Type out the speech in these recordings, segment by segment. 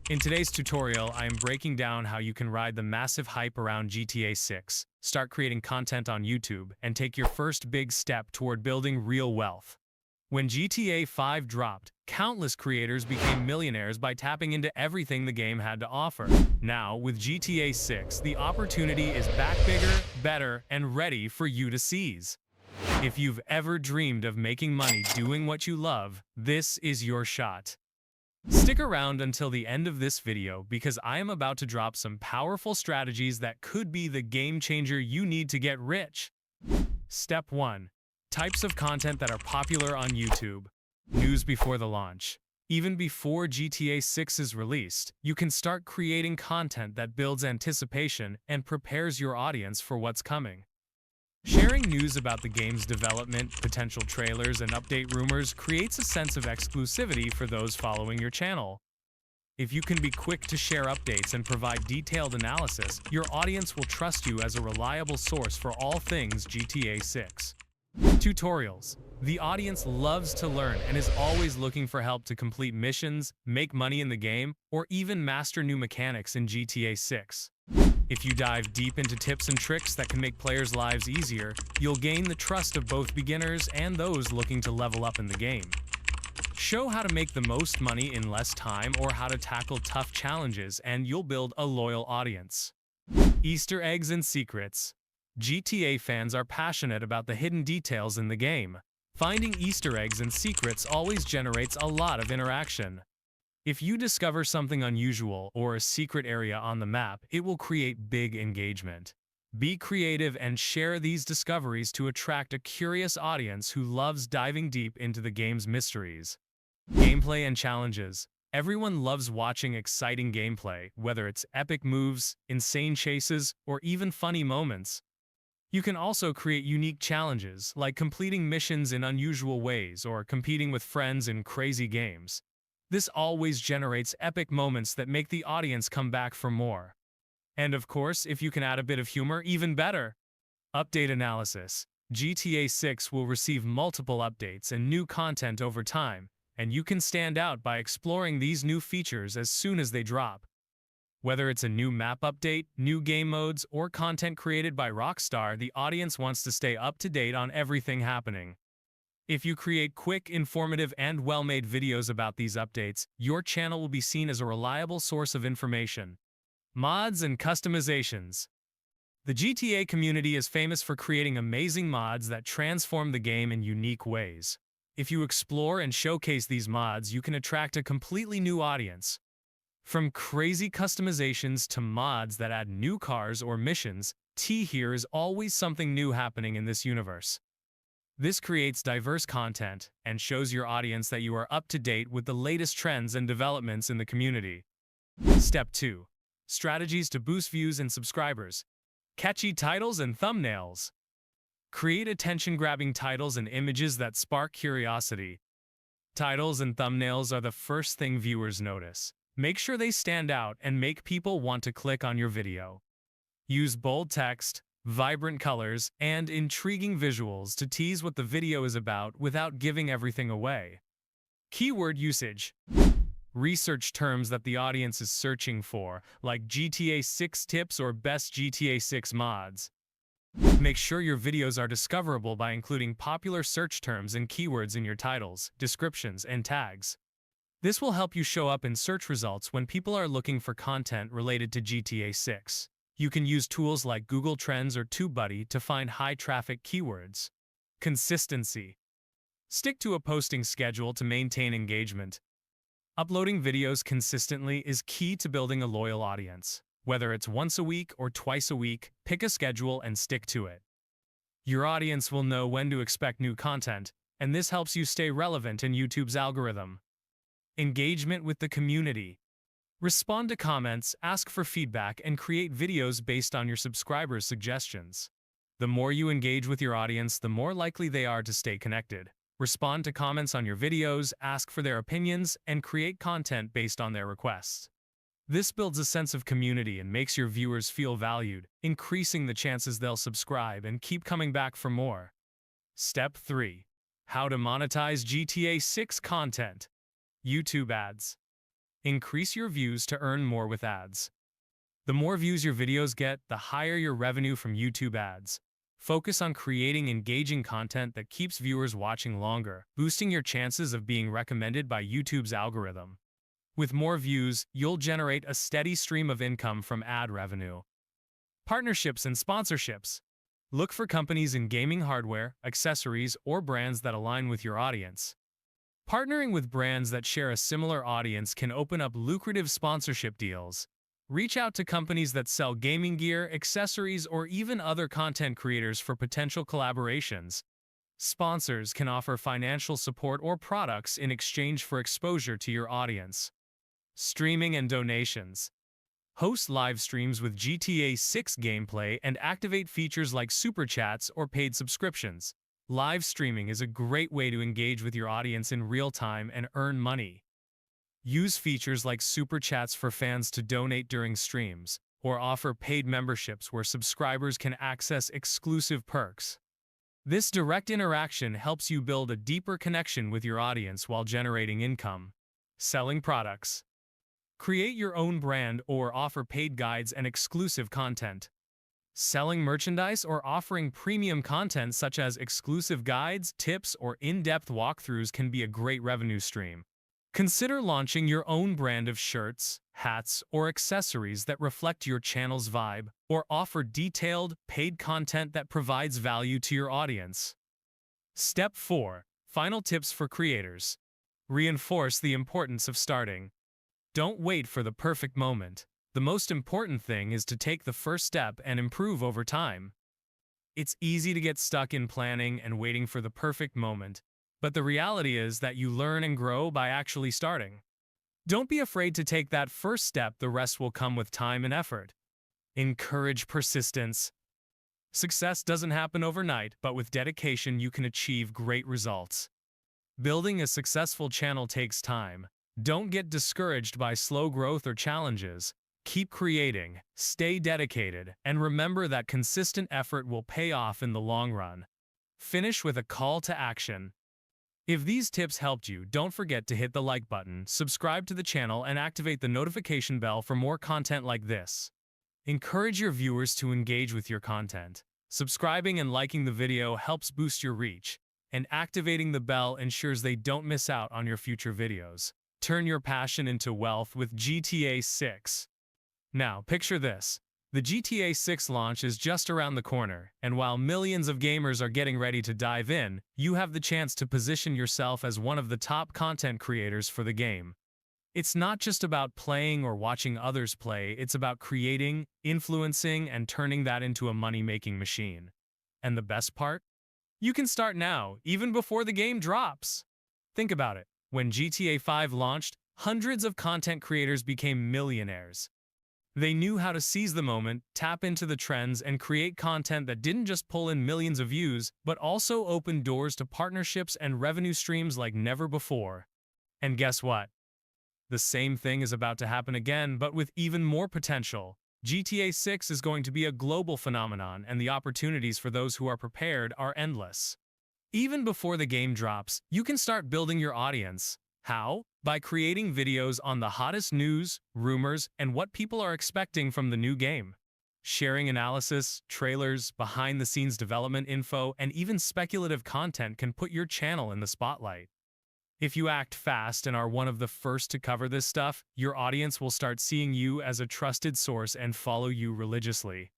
In today's tutorial, I am breaking down how you can ride the massive hype around GTA 6, start creating content on YouTube, and take your first big step toward building real wealth. When GTA 5 dropped, countless creators became millionaires by tapping into everything the game had to offer. Now, with GTA 6, the opportunity is back bigger, better, and ready for you to seize. If you've ever dreamed of making money doing what you love, this is your shot. Stick around until the end of this video because I am about to drop some powerful strategies that could be the game changer you need to get rich. Step 1. Types of content that are popular on YouTube. News before the launch. Even before GTA 6 is released, you can start creating content that builds anticipation and prepares your audience for what's coming. Sharing news about the game's development, potential trailers, and update rumors creates a sense of exclusivity for those following your channel. If you can be quick to share updates and provide detailed analysis, your audience will trust you as a reliable source for all things GTA 6. Tutorials. The audience loves to learn and is always looking for help to complete missions, make money in the game, or even master new mechanics in GTA 6. If you dive deep into tips and tricks that can make players' lives easier, you'll gain the trust of both beginners and those looking to level up in the game. Show how to make the most money in less time or how to tackle tough challenges, and you'll build a loyal audience. Easter eggs and secrets. GTA fans are passionate about the hidden details in the game. Finding Easter eggs and secrets always generates a lot of interaction. If you discover something unusual or a secret area on the map, it will create big engagement. Be creative and share these discoveries to attract a curious audience who loves diving deep into the game's mysteries. Gameplay and challenges. Everyone loves watching exciting gameplay, whether it's epic moves, insane chases, or even funny moments. You can also create unique challenges, like completing missions in unusual ways or competing with friends in crazy games. This always generates epic moments that make the audience come back for more. And of course, if you can add a bit of humor, even better. Update analysis. GTA 6 will receive multiple updates and new content over time, and you can stand out by exploring these new features as soon as they drop. Whether it's a new map update, new game modes, or content created by Rockstar, the audience wants to stay up to date on everything happening. If you create quick, informative, and well-made videos about these updates, your channel will be seen as a reliable source of information. Mods and customizations. The GTA community is famous for creating amazing mods that transform the game in unique ways. If you explore and showcase these mods, you can attract a completely new audience. From crazy customizations to mods that add new cars or missions, here is always something new happening in this universe. This creates diverse content and shows your audience that you are up to date with the latest trends and developments in the community. Step 2. Strategies to boost views and subscribers. Catchy titles and thumbnails. Create attention-grabbing titles and images that spark curiosity. Titles and thumbnails are the first thing viewers notice. Make sure they stand out and make people want to click on your video. Use bold text, vibrant colors, and intriguing visuals to tease what the video is about without giving everything away. Keyword usage. Research terms that the audience is searching for, like GTA 6 tips or best GTA 6 mods. Make sure your videos are discoverable by including popular search terms and keywords in your titles, descriptions, and tags. This will help you show up in search results when people are looking for content related to GTA 6. You can use tools like Google Trends or TubeBuddy to find high-traffic keywords. Consistency. Stick to a posting schedule to maintain engagement. Uploading videos consistently is key to building a loyal audience. Whether it's once a week or twice a week, pick a schedule and stick to it. Your audience will know when to expect new content, and this helps you stay relevant in YouTube's algorithm. Engagement with the community. Respond to comments, ask for feedback, and create videos based on your subscribers' suggestions. The more you engage with your audience, the more likely they are to stay connected. Respond to comments on your videos, ask for their opinions, and create content based on their requests. This builds a sense of community and makes your viewers feel valued, increasing the chances they'll subscribe and keep coming back for more. Step 3. How to monetize GTA 6 content. YouTube ads. Increase your views to earn more with ads. The more views your videos get, the higher your revenue from YouTube ads. Focus on creating engaging content that keeps viewers watching longer, boosting your chances of being recommended by YouTube's algorithm. With more views, you'll generate a steady stream of income from ad revenue. Partnerships and sponsorships. Look for companies in gaming hardware, accessories, or brands that align with your audience. Partnering with brands that share a similar audience can open up lucrative sponsorship deals. Reach out to companies that sell gaming gear, accessories, or even other content creators for potential collaborations. Sponsors can offer financial support or products in exchange for exposure to your audience. Streaming and donations. Host live streams with GTA 6 gameplay and activate features like super chats or paid subscriptions. Live streaming is a great way to engage with your audience in real time and earn money. Use features like super chats for fans to donate during streams, or offer paid memberships where subscribers can access exclusive perks. This direct interaction helps you build a deeper connection with your audience while generating income. Selling products. Create your own brand or offer paid guides and exclusive content. Selling merchandise or offering premium content such as exclusive guides, tips, or in-depth walkthroughs can be a great revenue stream. Consider launching your own brand of shirts, hats, or accessories that reflect your channel's vibe, or offer detailed, paid content that provides value to your audience. Step 4. Final tips for creators. Reinforce the importance of starting. Don't wait for the perfect moment. The most important thing is to take the first step and improve over time. It's easy to get stuck in planning and waiting for the perfect moment, but the reality is that you learn and grow by actually starting. Don't be afraid to take that first step, the rest will come with time and effort. Encourage persistence. Success doesn't happen overnight, but with dedication you can achieve great results. Building a successful channel takes time. Don't get discouraged by slow growth or challenges. Keep creating, stay dedicated, and remember that consistent effort will pay off in the long run. Finish with a call to action. If these tips helped you, don't forget to hit the like button, subscribe to the channel, and activate the notification bell for more content like this. Encourage your viewers to engage with your content. Subscribing and liking the video helps boost your reach, and activating the bell ensures they don't miss out on your future videos. Turn your passion into wealth with GTA 6. Now, picture this. The GTA 6 launch is just around the corner, and while millions of gamers are getting ready to dive in, you have the chance to position yourself as one of the top content creators for the game. It's not just about playing or watching others play, it's about creating, influencing, and turning that into a money-making machine. And the best part? You can start now, even before the game drops. Think about it. When GTA 5 launched, hundreds of content creators became millionaires. They knew how to seize the moment, tap into the trends, and create content that didn't just pull in millions of views, but also opened doors to partnerships and revenue streams like never before. And guess what? The same thing is about to happen again, but with even more potential. GTA 6 is going to be a global phenomenon, and the opportunities for those who are prepared are endless. Even before the game drops, you can start building your audience. How? By creating videos on the hottest news, rumors, and what people are expecting from the new game. Sharing analysis, trailers, behind-the-scenes development info, and even speculative content can put your channel in the spotlight. If you act fast and are one of the first to cover this stuff, your audience will start seeing you as a trusted source and follow you religiously.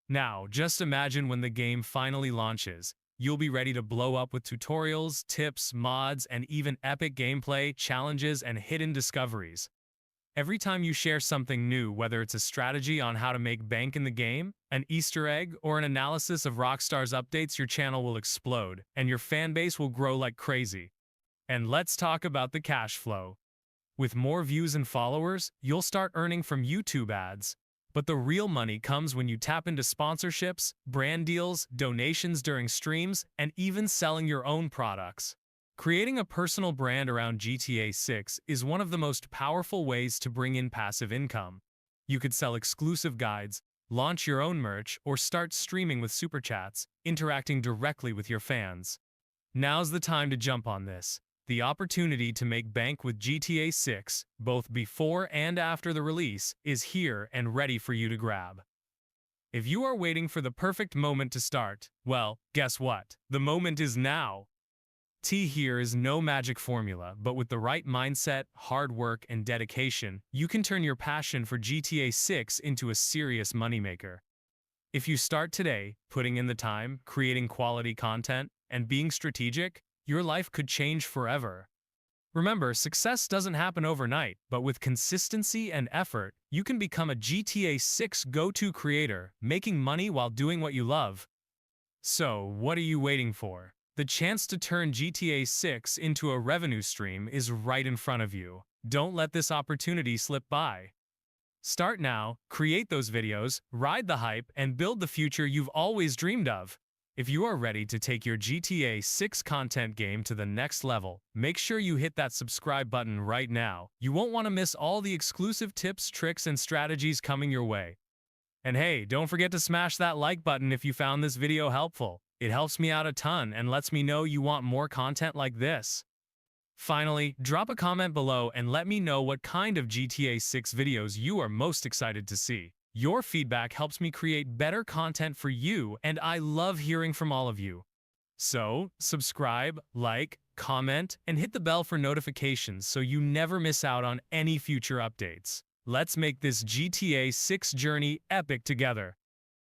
Now, just imagine when the game finally launches. You'll be ready to blow up with tutorials, tips, mods, and even epic gameplay, challenges, and hidden discoveries. Every time you share something new, whether it's a strategy on how to make bank in the game, an Easter egg, or an analysis of Rockstar's updates, your channel will explode, and your fanbase will grow like crazy. And let's talk about the cash flow. With more views and followers, you'll start earning from YouTube ads. But the real money comes when you tap into sponsorships, brand deals, donations during streams, and even selling your own products. Creating a personal brand around GTA 6 is one of the most powerful ways to bring in passive income. You could sell exclusive guides, launch your own merch, or start streaming with super chats, interacting directly with your fans. Now's the time to jump on this. The opportunity to make bank with GTA 6, both before and after the release, is here and ready for you to grab. If you are waiting for the perfect moment to start, well, guess what? The moment is now. T here is no magic formula, but with the right mindset, hard work, and dedication, you can turn your passion for GTA 6 into a serious moneymaker. If you start today, putting in the time, creating quality content, and being strategic, your life could change forever. Remember, success doesn't happen overnight, but with consistency and effort, you can become a GTA 6 go-to creator, making money while doing what you love. So, what are you waiting for? The chance to turn GTA 6 into a revenue stream is right in front of you. Don't let this opportunity slip by. Start now, create those videos, ride the hype, and build the future you've always dreamed of. If you are ready to take your GTA 6 content game to the next level, make sure you hit that subscribe button right now. You won't want to miss all the exclusive tips, tricks, and strategies coming your way. And hey, don't forget to smash that like button if you found this video helpful. It helps me out a ton and lets me know you want more content like this. Finally, drop a comment below and let me know what kind of GTA 6 videos you are most excited to see. Your feedback helps me create better content for you, and I love hearing from all of you. So, subscribe, like, comment, and hit the bell for notifications so you never miss out on any future updates. Let's make this GTA 6 journey epic together.